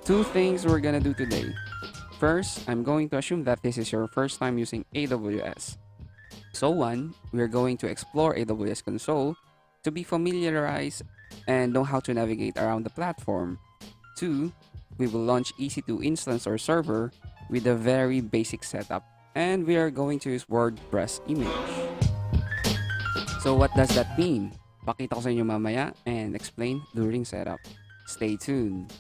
Two things we're gonna do today. First, I'm going to assume that this is your first time using AWS. So one, we're going to explore AWS console to be familiarized and know how to navigate around the platform. Two, we will launch EC2 instance or server with a very basic setup, and we are going to use WordPress image. So what does that mean? Pakita ko sa inyo mamaya and explain during setup. Stay tuned.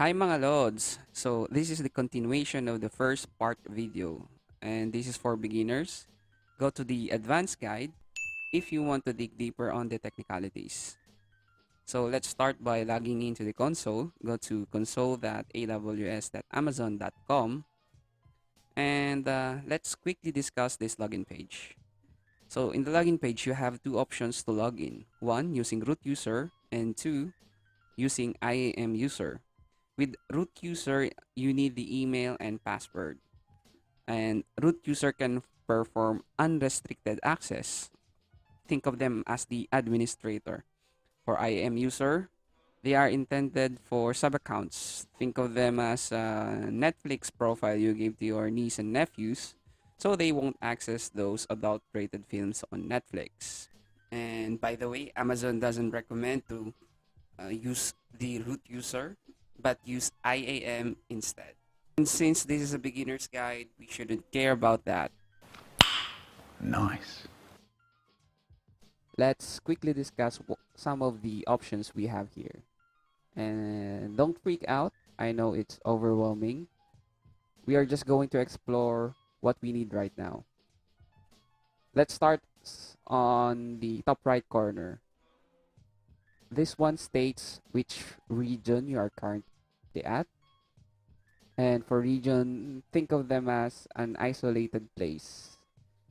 Hi mga Lods! So this is the continuation of the first part video, and this is for beginners. Go to the advanced guide if you want to dig deeper on the technicalities. So let's start by logging into the console. Go to console.aws.amazon.com, and let's quickly discuss this login page. So in the login page, you have two options to log in. One, using root user, and two, using IAM user. With root user, you need the email and password. And root user can perform unrestricted access. Think of them as the administrator. For IAM user, they are intended for sub-accounts. Think of them as a Netflix profile you give to your niece and nephews, so they won't access those adult-rated films on Netflix. And by the way, Amazon doesn't recommend to use the root user, but use IAM instead. And since this is a beginner's guide, we shouldn't care about that. Nice. Let's quickly discuss some of the options we have here. And don't freak out. I know it's overwhelming. We are just going to explore what we need right now. Let's start on the top right corner. This one states which region you are currently at. And for region, think of them as an isolated place.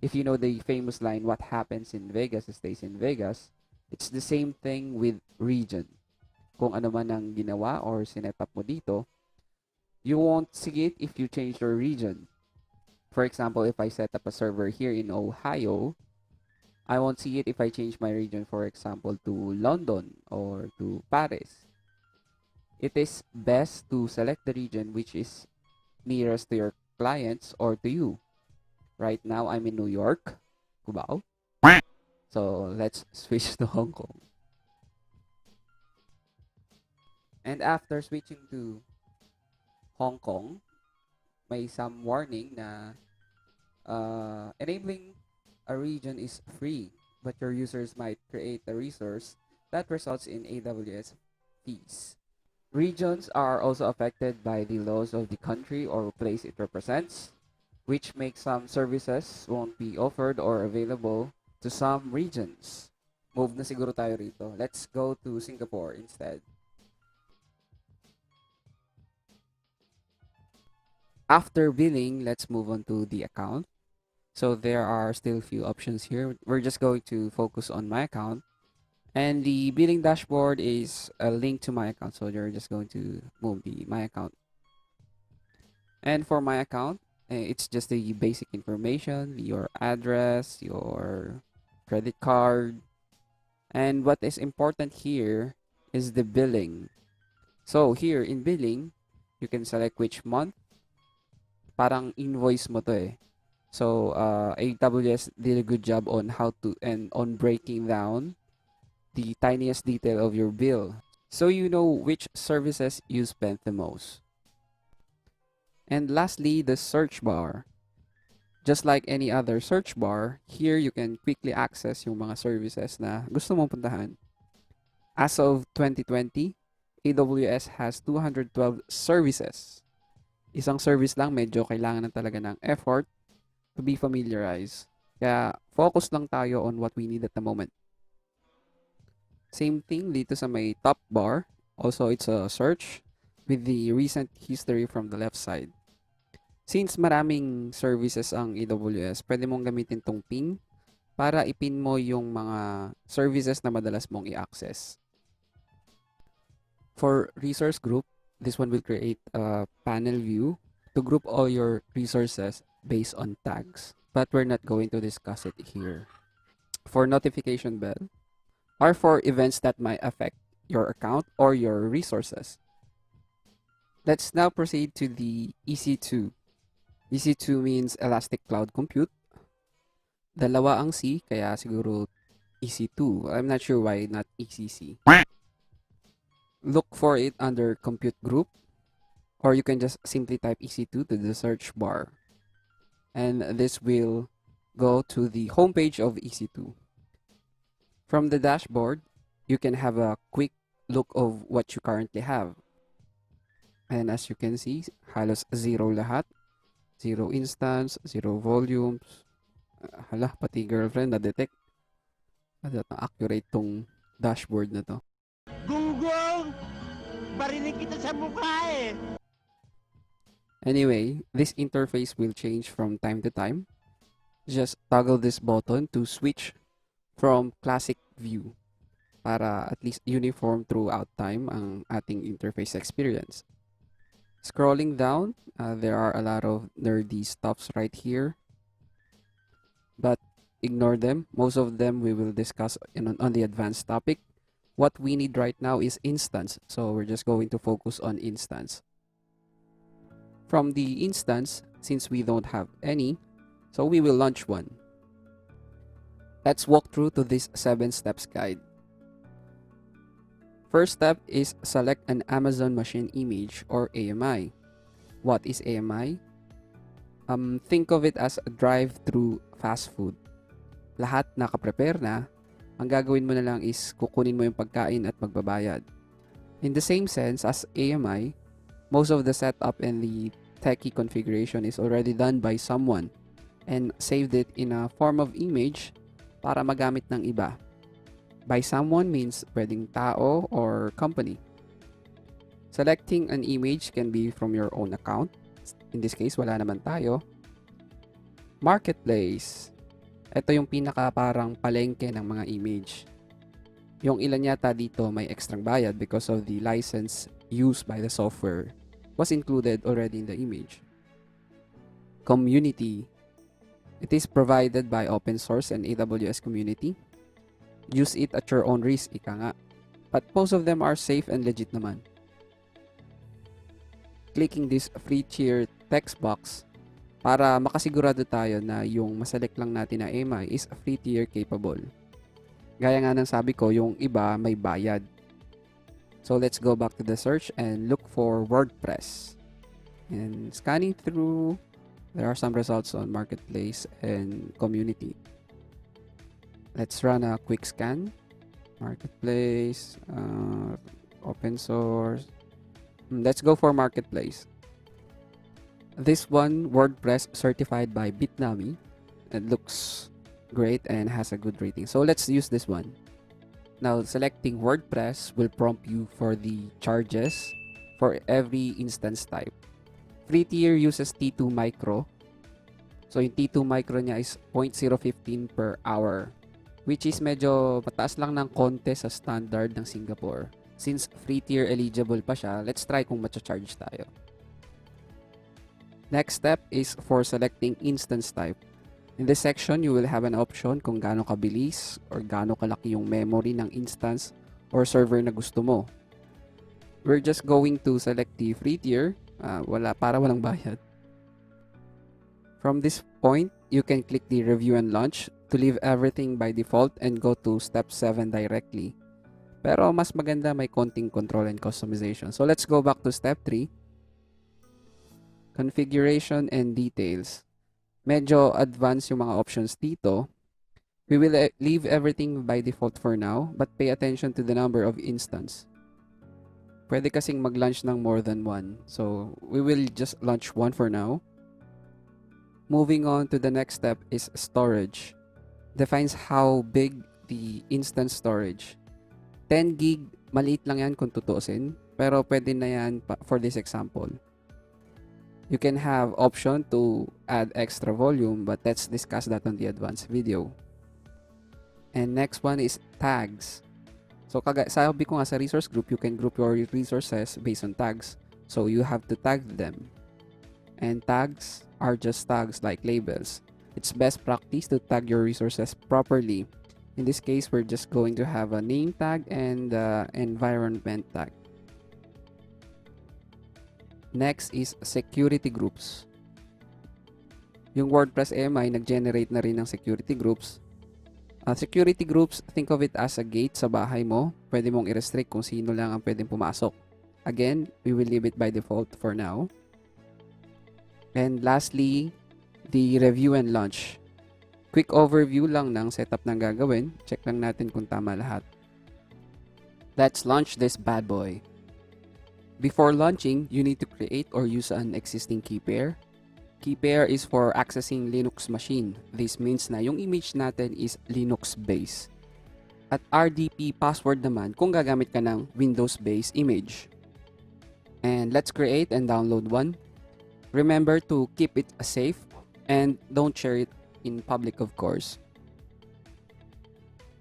If you know the famous line, what happens in Vegas stays in Vegas, it's the same thing with region. Kung ano man ang ginawa or sinet up mo dito, you won't see it if you change your region. For example, if I set up a server here in Ohio, I won't see it if I change my region, for example, to London or to Paris. It is best to select the region which is nearest to your clients or to you. Right now, I'm in New York, Cubao. So let's switch to Hong Kong. And after switching to Hong Kong, may some warning na enabling a region is free, but your users might create a resource that results in AWS fees. Regions are also affected by the laws of the country or place it represents, which makes some services won't be offered or available to some regions. Move na siguro tayo rito. Let's go to Singapore instead. After billing, let's move on to the account. So there are still a few options here. We're just going to focus on my account. And the billing dashboard is a link to my account. So you're just going to move the my account. And for my account, it's just the basic information, your address, your credit card. And what is important here is the billing. So here in billing, you can select which month. Parang invoice mo to eh. So AWS did a good job on how to and on breaking down the tiniest detail of your bill, so you know which services you spent the most. And lastly, the search bar. Just like any other search bar, here you can quickly access yung mga services na gusto mong puntahan. As of 2020, AWS has 212 services. Isang service lang, medyo kailangan na talaga ng effort to be familiarized. Kaya focus lang tayo on what we need at the moment. Same thing dito sa may top bar. Also, it's a search with the recent history from the left side. Since maraming services ang AWS, pwede mong gamitin tong pin para ipin mo yung mga services na madalas mong i-access. For resource group, this one will create a panel view to group all your resources based on tags. But we're not going to discuss it here. for notification bell are for events that might affect your account or your resources. Let's now proceed to the EC2. EC2 means Elastic Cloud Compute. Dalawa ang C, kaya siguro EC2. I'm not sure why not ECC. Look for it under Compute Group, or you can just simply type EC2 to the search bar. And this will go to the homepage of EC2. From the dashboard, you can have a quick look of what you currently have. And as you can see, halos zero lahat. Zero instance, zero volumes. Hala, pati girlfriend na-detect. Accurate tong dashboard na to. Gunggong! Barinig kita sa mukha eh! Anyway, this interface will change from time to time. Just toggle this button to switch from classic view para at least uniform throughout time ang ating interface experience. Scrolling down, there are a lot of nerdy stuffs right here, but ignore them. Most of them we will discuss on the advanced topic. What we need right now is instance, so we're just going to focus on instance. From the instance, since we don't have any, so we will launch one. Let's walk through to this 7 steps guide. First step is select an Amazon Machine Image or AMI. What is AMI? Think of it as a drive-through fast food. Lahat nakaprepare na. Ang gagawin mo na lang is kukunin mo yung pagkain at magbabayad. In the same sense as AMI, most of the setup and the techie configuration is already done by someone and saved it in a form of image para magamit ng iba. By someone means pwedeng tao or company. Selecting an image can be from your own account. In this case, wala naman tayo. Marketplace. Ito yung pinaka parang palengke ng mga image. Yung ilan yata dito may extrang bayad because of the license used by the software was included already in the image. Community. It is provided by open source and AWS community. Use it at your own risk, ika nga. But most of them are safe and legit naman. Clicking this free tier text box para makasigurado tayo na yung maselect lang natin na AMI is free tier capable. Gaya nga ng sabi ko, yung iba may bayad. So let's go back to the search and look for WordPress. And scanning through, there are some results on Marketplace and Community. Let's run a quick scan. Marketplace, open source. Let's go for Marketplace. This one, WordPress certified by Bitnami. It looks great and has a good rating. So let's use this one. Now, selecting WordPress will prompt you for the charges for every instance type. Free tier uses T2 micro. So yung T2 micro niya is 0.015 per hour, which is medyo mataas lang ng konti sa standard ng Singapore. Since free tier eligible pa siya, let's try kung matcha-charge tayo. Next step is for selecting instance type. In this section, you will have an option kung gaano kabilis or gaano kalaki yung memory ng instance or server na gusto mo. We're just going to select the free tier, para walang bayad. From this point, you can click the review and launch to leave everything by default and go to step 7 directly. Pero mas maganda may konting control and customization. So let's go back to step 3. Configuration and details. Medyo advanced yung mga options dito. We will leave everything by default for now, but pay attention to the number of instance. Pwede kasing mag-launch ng more than one. So we will just launch one for now. Moving on to the next step is storage. Defines how big the instance storage. 10 gig, maliit lang yan kung tutuusin, pero pwede na yan for this example. You can have option to add extra volume, but let's discuss that on the advanced video. And next one is tags. So sabi ko nga sa resource group, you can group your resources based on tags. So you have to tag them. And tags are just tags like labels. It's best practice to tag your resources properly In this case, we're just going to have a name tag and environment tag. Next is security groups. Yung WordPress AMI nag-generate na rin ng security groups. Security groups, think of it as a gate sa bahay mo. Pwede mong i-restrict kung sino lang ang pwedeng pumasok. Again, we will leave it by default for now. And lastly, the review and launch. Quick overview lang ng setup ng gagawin. Check lang natin kung tama lahat. Let's launch this bad boy. Before launching, you need to create or use an existing key pair. Key pair is for accessing Linux machine. This means na yung image natin is Linux based. At RDP password naman kung gagamit ka ng Windows based image. And let's create and download one. Remember to keep it safe and don't share it in public, of course.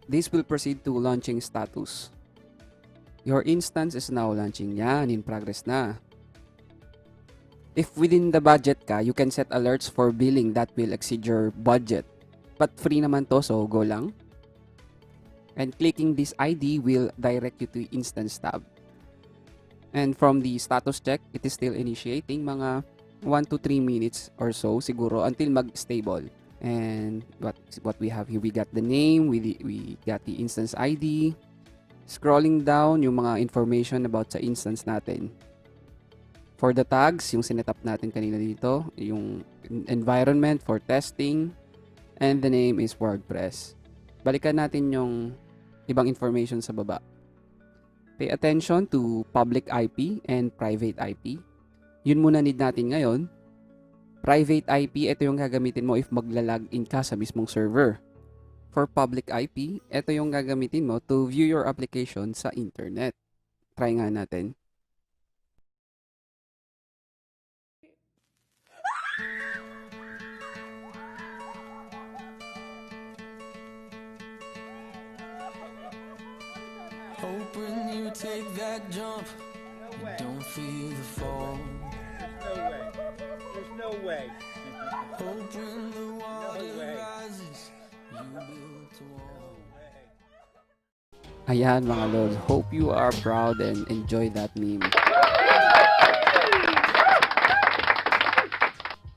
This will proceed to launching status. Your instance is now launching. Yan, in progress na. If within the budget ka, you can set alerts for billing that will exceed your budget. But free naman to, so go lang. And clicking this ID will direct you to instance tab. And from the status check, it is still initiating mga 1 to 3 minutes or so siguro until mag-stable. And what we have here, we got the name, we got the instance ID. Scrolling down yung mga information about sa instance natin. For the tags, yung sinetap natin kanina dito, yung environment for testing, and the name is WordPress. Balikan natin yung ibang information sa baba. Pay attention to public IP and private IP. Yun muna need natin ngayon. Private IP, ito yung gagamitin mo if magla-login ka sa mismong server. For public IP, ito yung gagamitin mo to view your application sa internet. Try nga natin. Hoping you take that jump, you don't feel the fall. There's no way. Hoping the water rises, you built a wall. Ayan mga lods, hope you are proud and enjoy that meme.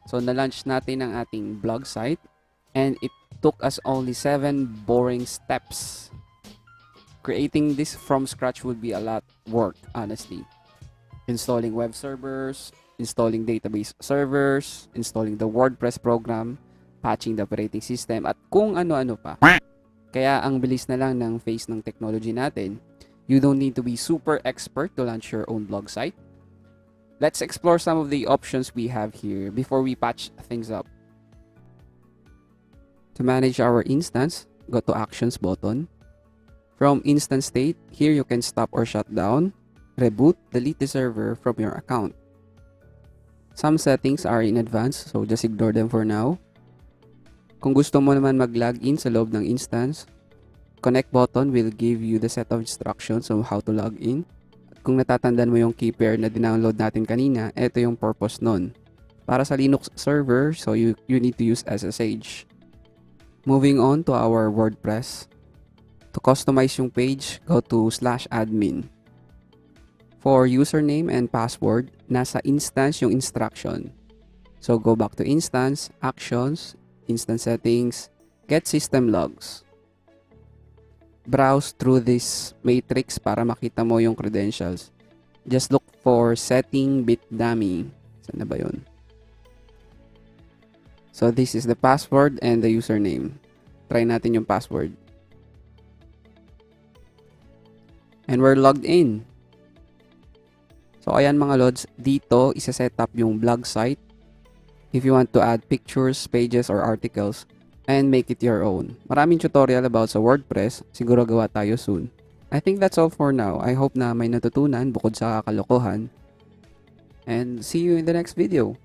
So na-launch natin ang ating blog site and it took us only 7 boring steps. Creating this from scratch would be a lot work, honestly. Installing web servers, installing database servers, installing the WordPress program, patching the operating system, at kung ano-ano pa. Kaya ang bilis na lang ng phase ng technology natin. You don't need to be super expert to launch your own blog site. Let's explore some of the options we have here before we patch things up. To manage our instance, go to Actions button. From Instance State, here you can stop or shut down, reboot, delete the server from your account. Some settings are in advance, so just ignore them for now. Kung gusto mo naman mag-login sa loob ng instance, Connect button will give you the set of instructions on how to log in. At kung natatandaan mo yung key pair na dinownload natin kanina, ito yung purpose nun. Para sa Linux server, so you need to use SSH. Moving on to our WordPress. To customize yung page, go to /admin. For username and password, nasa instance yung instruction. So go back to instance, actions, instance settings, get system logs. Browse through this matrix para makita mo yung credentials. Just look for setting bitdummy. Saan na ba yun? So this is the password and the username. Try natin yung password. And we're logged in. So ayan mga lods, dito isa-set up yung blog site. If you want to add pictures, pages, or articles, and make it your own. Maraming tutorial about sa WordPress, siguro gawa tayo soon. I think that's all for now. I hope na may natutunan bukod sa kalokohan. And see you in the next video.